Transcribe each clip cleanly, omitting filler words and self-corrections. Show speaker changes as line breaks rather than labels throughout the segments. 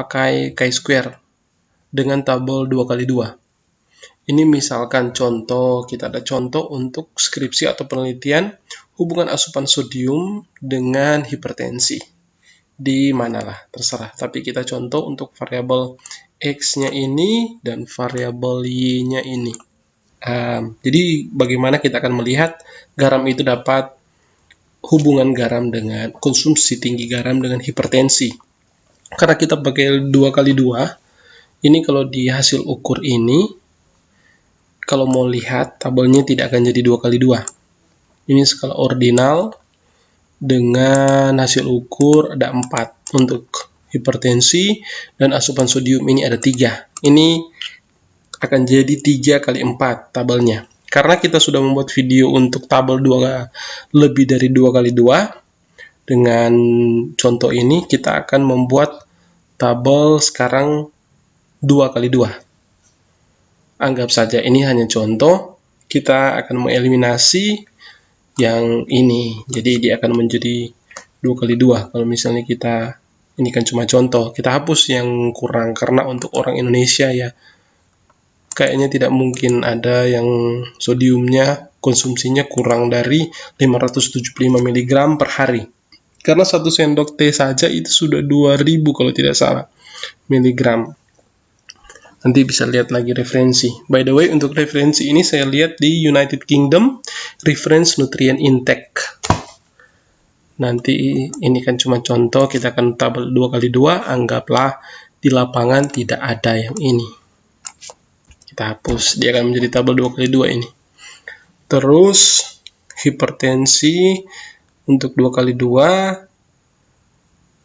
pakai chi-square dengan tabel 2x2. Ini misalkan contoh, kita ada contoh untuk skripsi atau penelitian hubungan asupan sodium dengan hipertensi. Di manalah, terserah. Tapi kita contoh untuk variabel X-nya ini dan variabel Y-nya ini. Jadi bagaimana kita akan melihat garam itu dapat hubungan garam dengan konsumsi tinggi garam dengan hipertensi. Karena kita pakai 2x2, ini kalau di hasil ukur ini, kalau mau lihat tabelnya tidak akan jadi 2x2. Ini skala ordinal dengan hasil ukur ada 4 untuk hipertensi dan asupan sodium ini ada 3. Ini akan jadi 3x4 tabelnya. Karena kita sudah membuat video untuk tabel 2 lebih dari 2x2, dengan contoh ini kita akan membuat tabel sekarang 2x2. Anggap saja ini hanya contoh, kita akan mengeliminasi yang ini, jadi dia akan menjadi 2x2. Kalau misalnya kita, ini kan cuma contoh, kita hapus yang kurang, karena untuk orang Indonesia ya, kayaknya tidak mungkin ada yang sodiumnya, konsumsinya kurang dari 575 mg per hari. Karena 1 sendok teh saja itu sudah 2000 kalau tidak salah miligram. Nanti bisa lihat lagi referensi. By the way, untuk referensi ini saya lihat di United Kingdom, Reference Nutrient Intake. Nanti ini kan cuma contoh, kita akan tabel 2x2, anggaplah di lapangan tidak ada yang ini. Kita hapus, dia akan menjadi tabel 2x2 ini. Terus hipertensi untuk 2x2,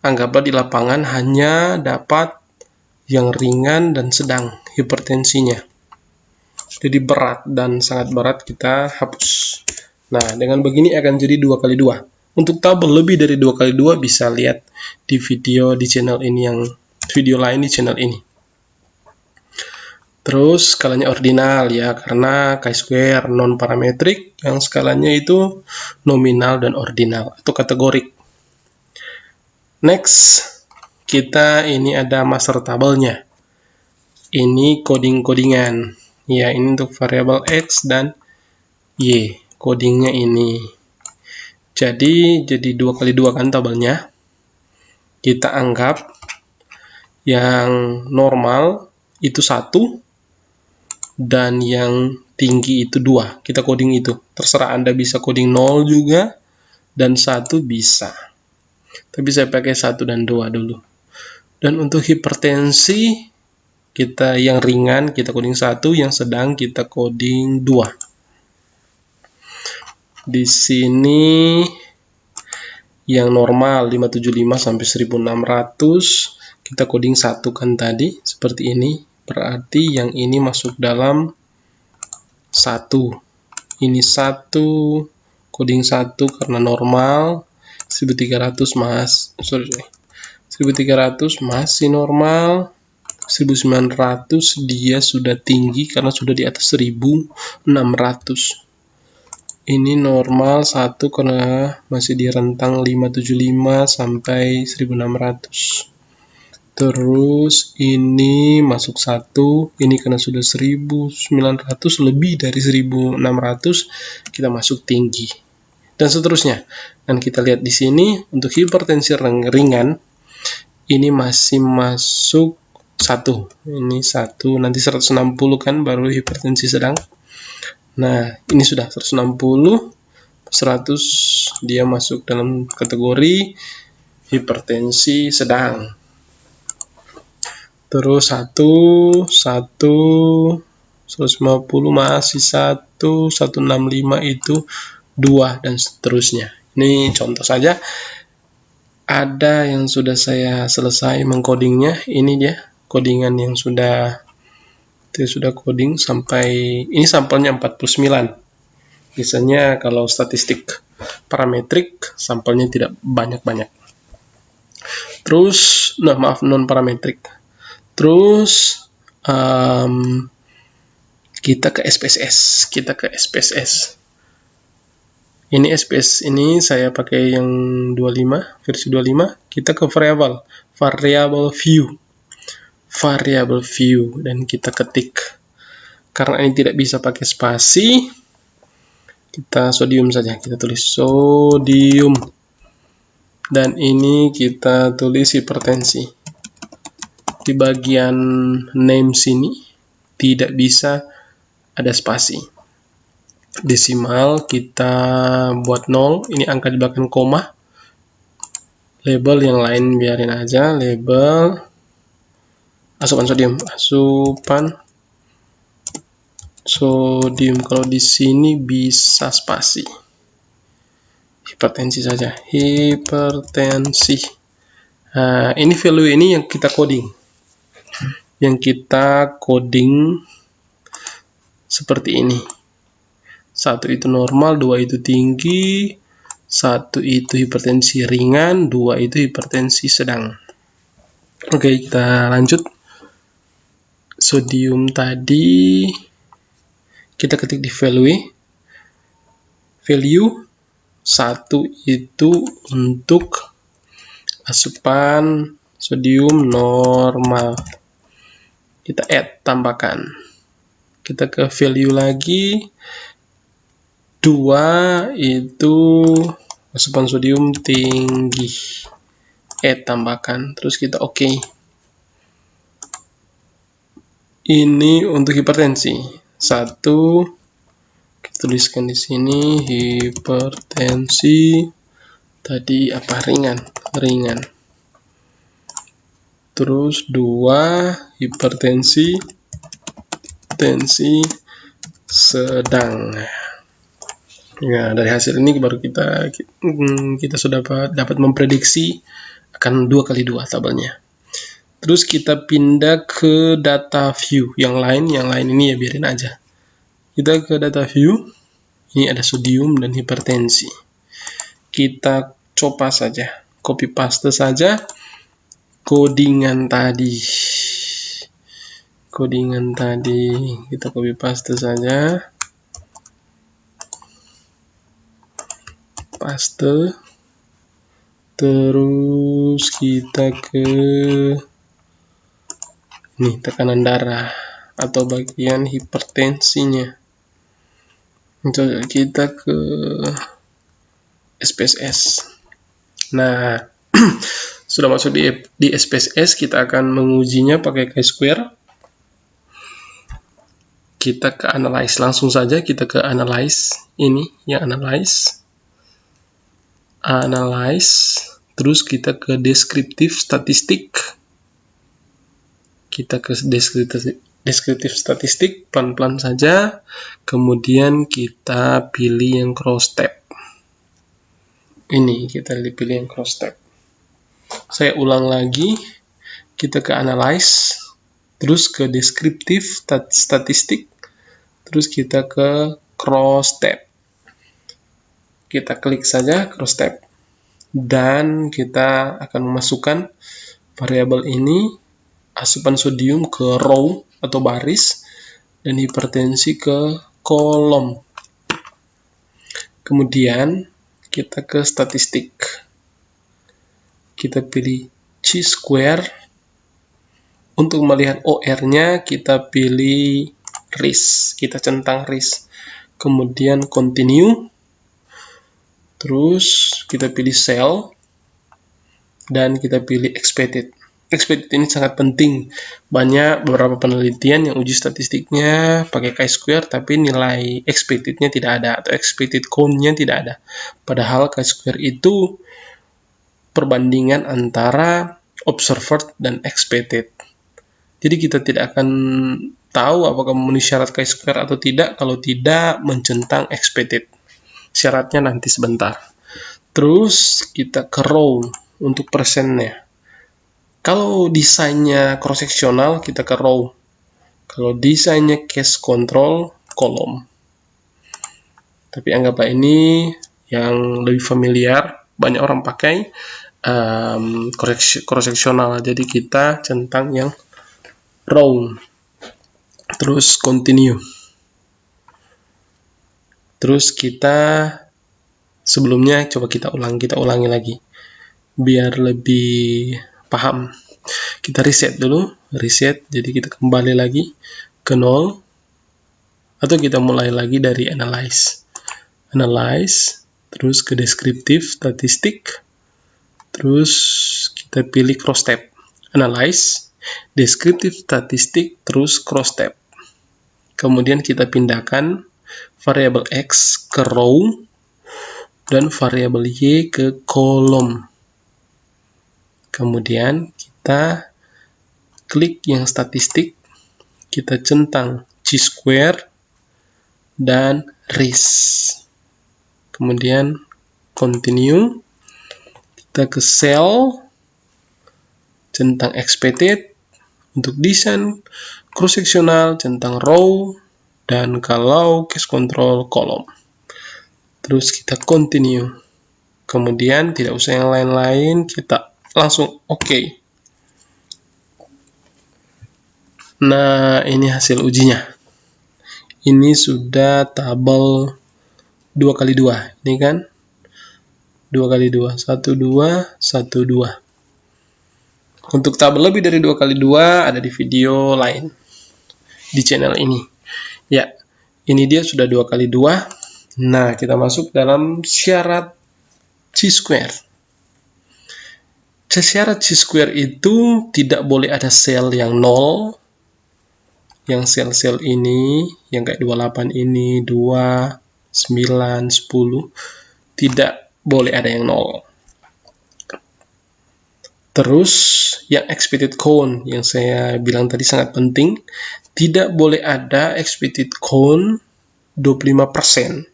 anggaplah di lapangan hanya dapat yang ringan dan sedang hipertensinya. Jadi berat dan sangat berat kita hapus. Nah, dengan begini akan jadi 2x2. Untuk tabel lebih dari 2x2 bisa lihat di video di channel ini, yang video lain di channel ini. Terus skalanya ordinal ya, karena chi-square non-parametrik, yang skalanya itu nominal dan ordinal atau kategorik. Next, kita ini ada master tabelnya. Ini coding-codingan. Ya, ini untuk variabel X dan Y. Codingnya ini. Jadi 2x2 kan tabelnya. Kita anggap yang normal itu 1. Dan yang tinggi itu 2. Kita coding itu. Terserah Anda bisa coding 0 juga. Dan 1 bisa. Tapi saya pakai 1 dan 2 dulu. Dan untuk hipertensi, kita yang ringan kita coding 1. Yang sedang kita coding 2. Di sini yang normal 575 sampai 1600. Kita coding 1 kan tadi. Seperti ini. Berarti yang ini masuk dalam 1. Ini 1, coding 1 karena normal. 1300 masih normal. 1900 dia sudah tinggi karena sudah di atas 1600. Ini normal 1 karena masih di rentang 575 sampai 1600. Terus ini masuk 1, ini karena sudah 1900 lebih dari 1600, kita masuk tinggi. Dan seterusnya. Dan kita lihat di sini untuk hipertensi ringan, ini masih masuk 1. Ini 1, nanti 160 kan baru hipertensi sedang. Nah, ini sudah 160, 100 dia masuk dalam kategori hipertensi sedang. Terus 150 masih 1, 165 itu 2 dan seterusnya. Ini contoh saja. Ada yang sudah saya selesai mengcodingnya. Ini dia codingan yang sudah coding sampai ini sampelnya 49. Biasanya kalau statistik parametrik sampelnya tidak banyak-banyak. Terus non parametrik. Terus kita ke SPSS. Ini SPS ini saya pakai yang 25, versi 25. Kita ke variable view. variabel view dan kita ketik. Karena ini tidak bisa pakai spasi, kita sodium saja, kita tulis sodium. Dan ini kita tulis hipertensi. Di bagian name sini tidak bisa ada spasi. Desimal kita buat 0, ini angka di belakang koma. Label yang lain biarin aja, label asupan sodium, kalau di sini bisa spasi. Hipertensi saja, hipertensi. Nah, ini value ini yang kita coding. Yang kita coding seperti ini. 1 itu normal, 2 itu tinggi, 1 itu hipertensi ringan, 2 itu hipertensi sedang. Oke, kita lanjut. Sodium tadi kita ketik di value 1 itu untuk asupan sodium normal. Kita add, tambahkan. Kita ke value lagi. 2 itu asupan sodium tinggi. Add, tambahkan. Terus kita oke. Ini untuk hipertensi. 1, kita tuliskan di sini hipertensi tadi apa, ringan. Terus 2 hipertensi sedang. Ya, dari hasil ini baru kita sudah dapat memprediksi akan 2x2 tabelnya. Terus kita pindah ke data view. Yang lain ini ya biarin aja. Kita ke data view. Ini ada sodium dan hipertensi. Kita coba saja, copy paste saja codingan tadi. Kita copy paste saja. Paste. Terus kita ke nih, tekanan darah atau bagian hipertensinya. Kita ke SPSS. Nah, sudah masuk di SPSS, kita akan mengujinya pakai chi-square. Kita ke analyze langsung saja, kita ke analyze ini, ya analyze, terus kita ke deskriptif statistik. Kita ke deskriptif statistik, pelan-pelan saja. Kemudian kita pilih yang cross tab. Ini kita pilih yang cross tab. Saya ulang lagi. Kita ke analyze, terus ke deskriptif statistik, terus kita ke cross tab. Kita klik saja cross tab. Dan kita akan memasukkan variabel ini, asupan sodium ke row atau baris, dan hipertensi ke kolom. Kemudian kita ke statistik. Kita pilih chi-square. Untuk melihat OR-nya kita pilih RIS. Kita centang RIS. Kemudian continue. Terus kita pilih cell. Dan kita pilih expected. Expected ini sangat penting. Banyak beberapa penelitian yang uji statistiknya pakai chi-square, tapi nilai expected-nya tidak ada, atau expected count-nya tidak ada. Padahal chi-square itu perbandingan antara observed dan expected. Jadi kita tidak akan tahu apakah memenuhi syarat chi-square atau tidak kalau tidak mencentang expected. Syaratnya nanti sebentar. Terus kita ke row untuk persennya. Kalau desainnya cross-sectional, kita ke row. Kalau desainnya case control, kolom. Tapi anggaplah ini yang lebih familiar, banyak orang pakai cross-sectional. Jadi kita centang yang row. Terus continue. Terus kita sebelumnya coba kita ulangi lagi biar lebih paham. Kita reset dulu, reset, jadi kita kembali lagi ke 0, atau kita mulai lagi dari analyze, terus ke deskriptif, statistik, terus kita pilih cross tab, analyze, deskriptif, statistik, terus cross tab. Kemudian kita pindahkan variabel X ke row dan variabel Y ke kolom. Kemudian kita klik yang statistik, kita centang chi-square dan RIS. Kemudian continue, kita ke cell, centang expected, untuk desain cross sectional, centang row, dan kalau case control kolom. Terus kita continue. Kemudian tidak usah yang lain-lain, kita langsung OK. Nah, ini hasil ujinya. Ini sudah tabel 2x2. Ini kan 2x2, 1, 2, 1, 2. Untuk tabel lebih dari 2x2 ada di video lain di channel ini. Ya, ini dia sudah 2x2. Nah, kita masuk dalam syarat chi-square. Syarat chi-square itu tidak boleh ada sel yang 0, yang sel-sel ini, yang kayak 28 ini, 2, 9, 10, tidak boleh ada yang 0. Terus, yang expected count, yang saya bilang tadi sangat penting, tidak boleh ada expected count 25%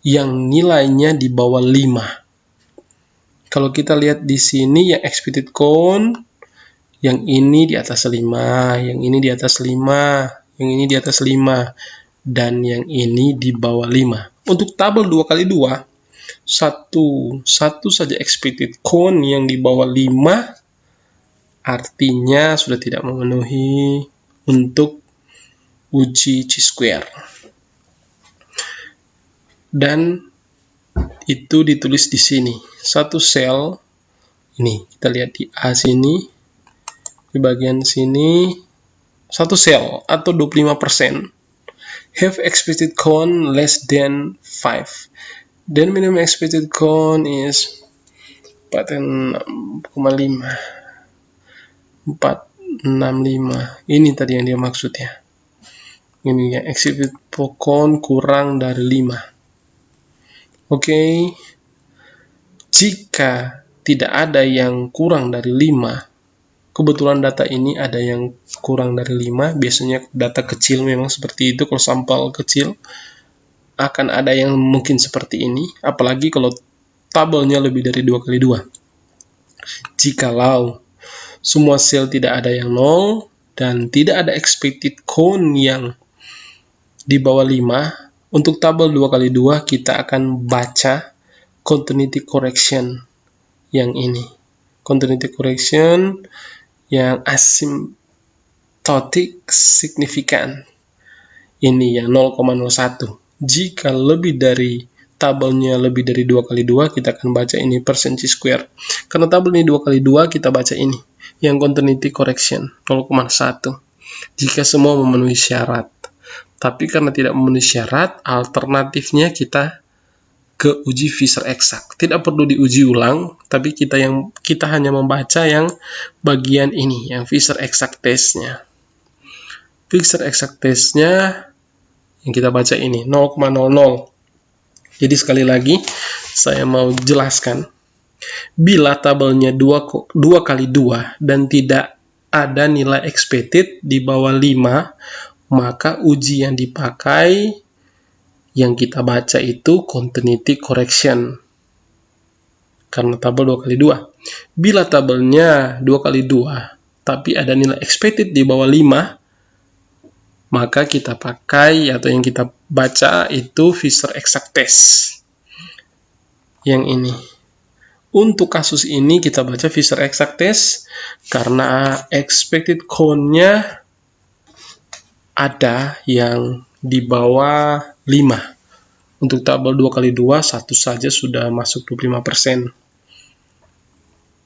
yang nilainya di bawah 5. Kalau kita lihat di sini yang expected count, yang ini di atas 5, yang ini di atas 5, yang ini di atas 5, dan yang ini di bawah 5. Untuk tabel 2x2, satu saja expected count yang di bawah 5, artinya sudah tidak memenuhi untuk uji chi-square. Dan itu ditulis di sini. Satu sel, ini kita lihat di A sini, di bagian sini, satu sel atau 25% have expected count less than 5. Then minimum expected count is 465. Ini tadi yang dia maksud ya. Ini ya, expected count kurang dari 5. Oke, jika tidak ada yang kurang dari 5, kebetulan data ini ada yang kurang dari 5, biasanya data kecil memang seperti itu, kalau sampel kecil akan ada yang mungkin seperti ini, apalagi kalau tabelnya lebih dari 2x2. Jikalau semua sel tidak ada yang 0 dan tidak ada expected count yang di bawah 5, untuk tabel 2x2 kita akan baca continuity correction yang ini. Continuity correction yang asymptotic significant. Ini yang 0,01. Jika lebih dari tabelnya lebih dari 2x2, kita akan baca ini percent chi-square. Karena tabel ini 2x2, kita baca ini yang continuity correction 0,1. Jika semua memenuhi syarat. Tapi karena tidak memenuhi syarat, alternatifnya kita ke uji Fisher exact. Tidak perlu diuji ulang, tapi kita hanya membaca yang bagian ini, yang Fisher exact testnya. Fisher exact testnya yang kita baca ini 0,00. Jadi sekali lagi saya mau jelaskan, bila tabelnya 2x2 dan tidak ada nilai expected di bawah 5, maka uji yang dipakai, yang kita baca itu continuity correction. Karena tabel 2x2. Bila tabelnya 2x2, tapi ada nilai expected di bawah 5, maka kita pakai, atau yang kita baca itu Fisher exact test. Yang ini. Untuk kasus ini kita baca Fisher exact test, karena expected count-nya ada yang di bawah 5. Untuk tabel 2x2, satu saja sudah masuk 25%.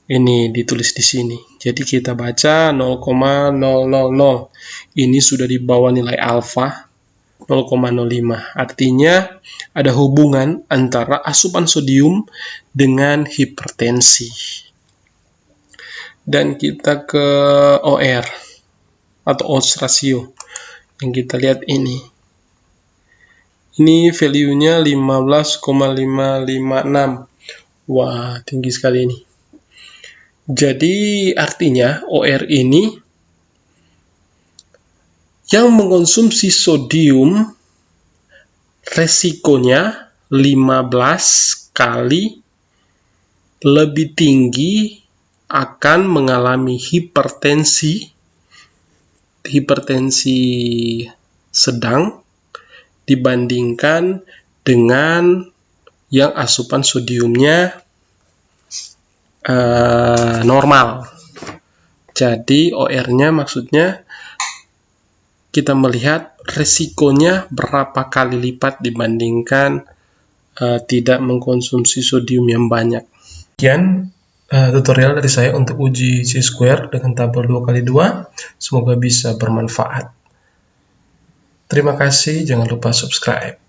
Ini ditulis di sini. Jadi kita baca 0,000. Ini sudah di bawah nilai alfa 0,05. Artinya ada hubungan antara asupan sodium dengan hipertensi. Dan kita ke OR atau odds ratio. Yang kita lihat ini. Ini value-nya 15,556. Wah, tinggi sekali ini. Jadi artinya OR ini yang mengkonsumsi sodium resikonya 15 kali lebih tinggi akan mengalami hipertensi sedang dibandingkan dengan yang asupan sodiumnya normal. Jadi OR-nya maksudnya kita melihat resikonya berapa kali lipat dibandingkan tidak mengkonsumsi sodium yang banyak. Sekian tutorial dari saya untuk uji chi-square dengan tabel 2x2. Semoga bisa bermanfaat. Terima kasih, jangan lupa subscribe.